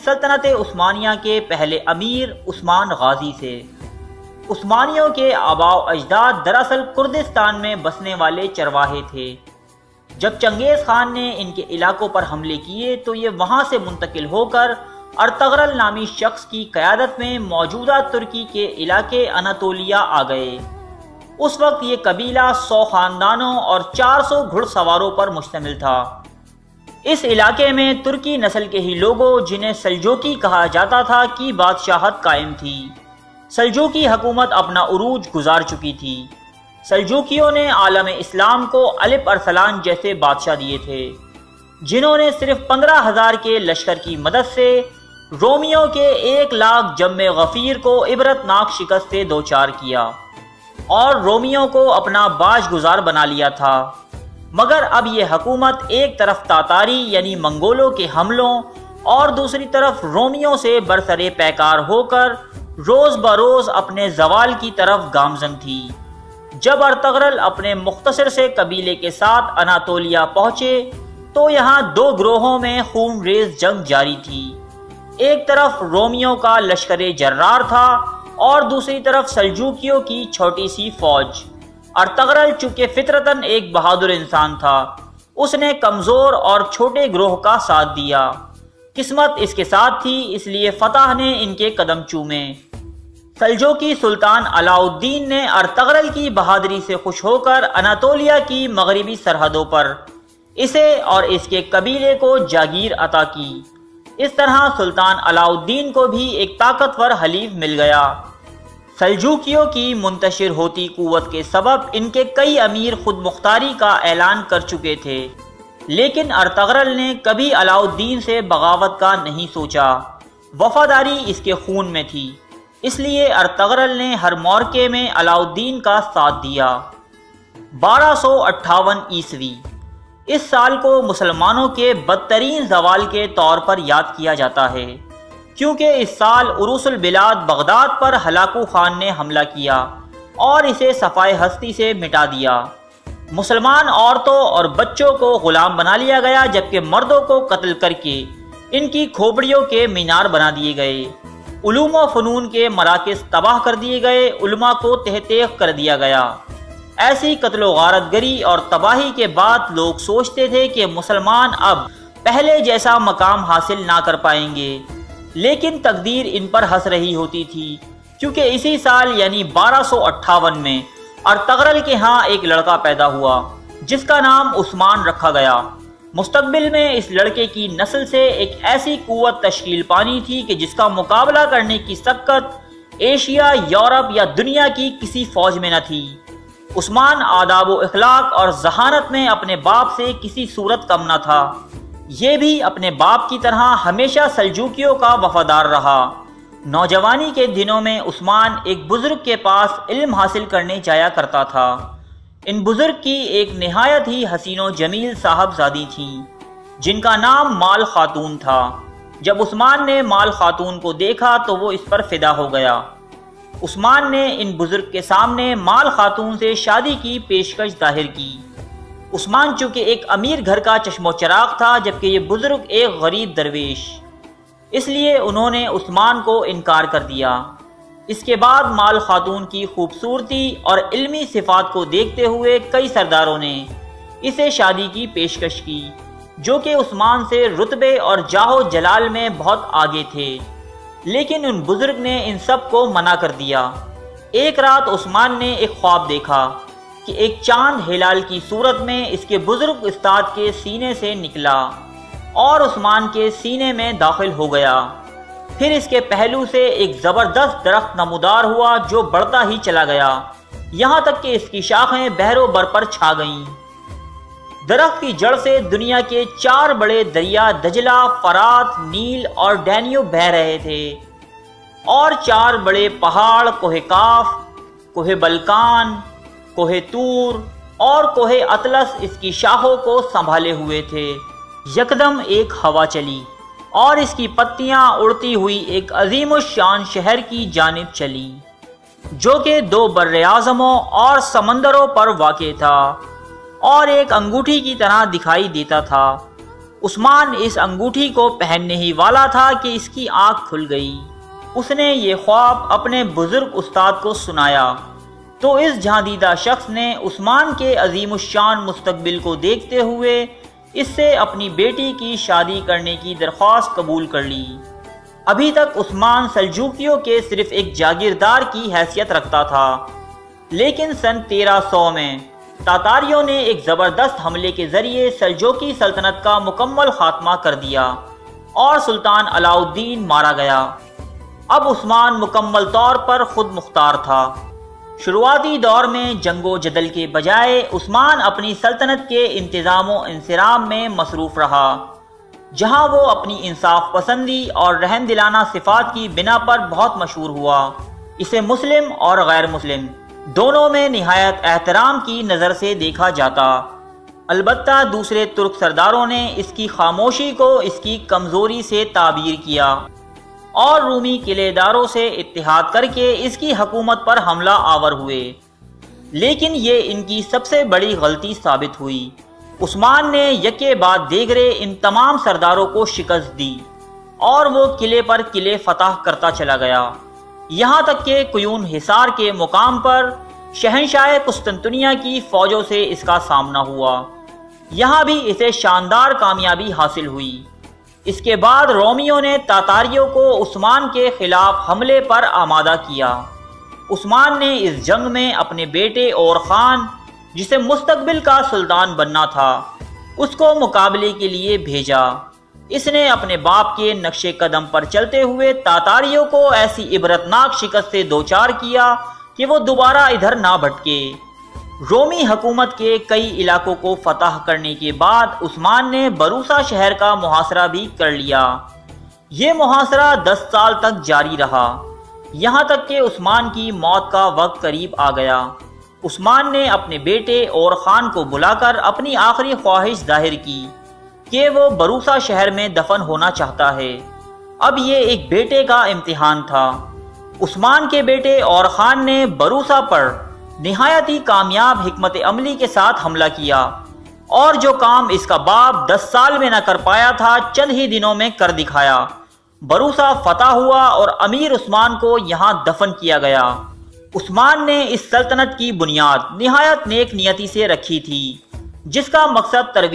سلطنت عثمانیہ کے پہلے امیر عثمان غازی سے۔ عثمانیوں کے آباء و اجداد دراصل کردستان میں بسنے والے چرواہے تھے۔ جب چنگیز خان نے ان کے علاقوں پر حملے کیے تو یہ وہاں سے منتقل ہو کر ارطغرل نامی شخص کی قیادت میں موجودہ ترکی کے علاقے اناتولیا آ گئے۔ اس وقت یہ قبیلہ 100 خاندانوں اور 400 گھڑ سواروں پر مشتمل تھا۔ اس علاقے میں ترکی نسل کے ہی لوگوں جنہیں سلجوقی کہا جاتا تھا کی بادشاہت قائم تھی۔ سلجوقی حکومت اپنا عروج گزار چکی تھی۔ سلجوقیوں نے عالم اسلام کو الپ ارسلان جیسے بادشاہ دیے تھے، جنہوں نے صرف 15,000 کے لشکر کی مدد سے رومیوں کے 1 لاکھ جم غفیر کو عبرتناک شکست سے دوچار کیا اور رومیوں کو اپنا باج گزار بنا لیا تھا۔ مگر اب یہ حکومت ایک طرف تاتاری یعنی منگولوں کے حملوں اور دوسری طرف رومیوں سے برسر پیکار ہو کر روز بروز اپنے زوال کی طرف گامزن تھی۔ جب ارطغرل اپنے مختصر سے قبیلے کے ساتھ اناتولیا پہنچے تو یہاں 2 گروہوں میں خون ریز جنگ جاری تھی۔ ایک طرف رومیوں کا لشکر جرار تھا اور دوسری طرف سلجوقیوں کی چھوٹی سی فوج۔ ارطغرل چونکہ فطرتاً ایک بہادر انسان تھا، اس نے کمزور اور چھوٹے گروہ کا ساتھ دیا۔ قسمت اس کے ساتھ تھی، اس لیے فتح نے ان کے قدم چومے۔ سلجوقی سلطان علاء الدین نے ارطغرل کی بہادری سے خوش ہو کر اناتولیا کی مغربی سرحدوں پر اسے اور اس کے قبیلے کو جاگیر عطا کی۔ اس طرح سلطان علاء الدین کو بھی ایک طاقتور حلیف مل گیا۔ سلجوقیوں کی منتشر ہوتی قوت کے سبب ان کے کئی امیر خود مختاری کا اعلان کر چکے تھے، لیکن ارطغرل نے کبھی علاء الدین سے بغاوت کا نہیں سوچا۔ وفاداری اس کے خون میں تھی، اس لیے ارطغرل نے ہر موقع میں علاء الدین کا ساتھ دیا۔ 1258 عیسوی، اس سال کو مسلمانوں کے بدترین زوال کے طور پر یاد کیا جاتا ہے، کیونکہ اس سال عروس البلاد بغداد پر ہلاکو خان نے حملہ کیا اور اسے صفائے ہستی سے مٹا دیا۔ مسلمان عورتوں اور بچوں کو غلام بنا لیا گیا، جبکہ مردوں کو قتل کر کے ان کی کھوپڑیوں کے مینار بنا دیے گئے۔ علوم و فنون کے مراکز تباہ کر دیے گئے، علماء کو تہ تیغ کر دیا گیا۔ ایسی قتل و غارت گری اور تباہی کے بعد لوگ سوچتے تھے کہ مسلمان اب پہلے جیسا مقام حاصل نہ کر پائیں گے، لیکن تقدیر ان پر ہنس رہی ہوتی تھی، کیونکہ اسی سال یعنی 1258 میں ارطغرل کے ہاں ایک لڑکا پیدا ہوا جس کا نام عثمان رکھا گیا۔ مستقبل میں اس لڑکے کی نسل سے ایک ایسی قوت تشکیل پانی تھی کہ جس کا مقابلہ کرنے کی سکت ایشیا، یورپ یا دنیا کی کسی فوج میں نہ تھی۔ عثمان آداب و اخلاق اور ذہانت میں اپنے باپ سے کسی صورت کم نہ تھا۔ یہ بھی اپنے باپ کی طرح ہمیشہ سلجوقیوں کا وفادار رہا۔ نوجوانی کے دنوں میں عثمان ایک بزرگ کے پاس علم حاصل کرنے جایا کرتا تھا۔ ان بزرگ کی ایک نہایت ہی حسین و جمیل صاحبزادی تھیں جن کا نام مال خاتون تھا۔ جب عثمان نے مال خاتون کو دیکھا تو وہ اس پر فدا ہو گیا۔ عثمان نے ان بزرگ کے سامنے مال خاتون سے شادی کی پیشکش ظاہر کی۔ عثمان چونکہ ایک امیر گھر کا چشم و چراغ تھا، جبکہ یہ بزرگ ایک غریب درویش، اس لیے انہوں نے عثمان کو انکار کر دیا۔ اس کے بعد مال خاتون کی خوبصورتی اور علمی صفات کو دیکھتے ہوئے کئی سرداروں نے اسے شادی کی پیشکش کی، جو کہ عثمان سے رتبے اور جاہ و جلال میں بہت آگے تھے، لیکن ان بزرگ نے ان سب کو منع کر دیا۔ ایک رات عثمان نے ایک خواب دیکھا کہ ایک چاند ہلال کی صورت میں اس کے بزرگ استاد کے سینے سے نکلا اور عثمان کے سینے میں داخل ہو گیا۔ پھر اس کے پہلو سے ایک زبردست درخت نمودار ہوا جو بڑھتا ہی چلا گیا، یہاں تک کہ اس کی شاخیں بحر و بر پر چھا گئیں۔ درخت کی جڑ سے دنیا کے 4 بڑے دریا دجلہ، فرات، نیل اور ڈینیوب بہہ رہے تھے، اور 4 بڑے پہاڑ کوہ کاف، کوہ بلکان، کوہ طور اور کوہ اطلس اس کی شاخوں کو سنبھالے ہوئے تھے۔ یکدم ایک ہوا چلی اور اس کی پتیاں اڑتی ہوئی ایک عظیم الشان شہر کی جانب چلی، جو کہ 2 براعظموں اور سمندروں پر واقع تھا اور ایک انگوٹھی کی طرح دکھائی دیتا تھا۔ عثمان اس انگوٹھی کو پہننے ہی والا تھا کہ اس کی آنکھ کھل گئی۔ اس نے یہ خواب اپنے بزرگ استاد کو سنایا تو اس جہاندیدہ شخص نے عثمان کے عظیم الشان مستقبل کو دیکھتے ہوئے اس سے اپنی بیٹی کی شادی کرنے کی درخواست قبول کر لی۔ ابھی تک عثمان سلجوقیوں کے صرف ایک جاگیردار کی حیثیت رکھتا تھا، لیکن سن 1300 میں تاتاریوں نے ایک زبردست حملے کے ذریعے سلجوقی سلطنت کا مکمل خاتمہ کر دیا اور سلطان علاء الدین مارا گیا۔ اب عثمان مکمل طور پر خود مختار تھا۔ شروعاتی دور میں جنگ و جدل کے بجائے عثمان اپنی سلطنت کے انتظام و انصرام میں مصروف رہا، جہاں وہ اپنی انصاف پسندی اور رحم دلانہ صفات کی بنا پر بہت مشہور ہوا۔ اسے مسلم اور غیر مسلم دونوں میں نہایت احترام کی نظر سے دیکھا جاتا۔ البتہ دوسرے ترک سرداروں نے اس کی خاموشی کو اس کی کمزوری سے تعبیر کیا اور رومی قلعے داروں سے اتحاد کر کے اس کی حکومت پر حملہ آور ہوئے، لیکن یہ ان کی سب سے بڑی غلطی ثابت ہوئی۔ عثمان نے یکے بعد دیگرے ان تمام سرداروں کو شکست دی اور وہ قلعے پر قلعے فتح کرتا چلا گیا، یہاں تک کہ قیون حصار کے مقام پر شہنشاہ قسطنطنیہ کی فوجوں سے اس کا سامنا ہوا۔ یہاں بھی اسے شاندار کامیابی حاصل ہوئی۔ اس کے بعد رومیوں نے تاتاریوں کو عثمان کے خلاف حملے پر آمادہ کیا۔ عثمان نے اس جنگ میں اپنے بیٹے اور خان، جسے مستقبل کا سلطان بننا تھا، اس کو مقابلے کے لیے بھیجا۔ اس نے اپنے باپ کے نقش قدم پر چلتے ہوئے تاتاریوں کو ایسی عبرتناک شکست سے دوچار کیا کہ وہ دوبارہ ادھر نہ بھٹکے۔ رومی حکومت کے کئی علاقوں کو فتح کرنے کے بعد عثمان نے بروسا شہر کا محاصرہ بھی کر لیا۔ یہ محاصرہ 10 سال تک جاری رہا، یہاں تک کہ عثمان کی موت کا وقت قریب آ گیا۔ عثمان نے اپنے بیٹے اور خان کو بلا کر اپنی آخری خواہش ظاہر کی کہ وہ بروسا شہر میں دفن ہونا چاہتا ہے۔ اب یہ ایک بیٹے کا امتحان تھا۔ عثمان کے بیٹے اور خان نے بروسا پر نہایت ہی کامیاب حکمت عملی کے ساتھ حملہ کیا، اور جو کام اس کا باپ 10 سال میں نہ کر پایا تھا چند ہی دنوں میں کر دکھایا۔ بروسا فتح ہوا اور امیر عثمان کو یہاں دفن کیا گیا۔ عثمان نے اس سلطنت کی بنیاد نہایت نیک نیتی سے رکھی تھی، جس کا مقصد ترویج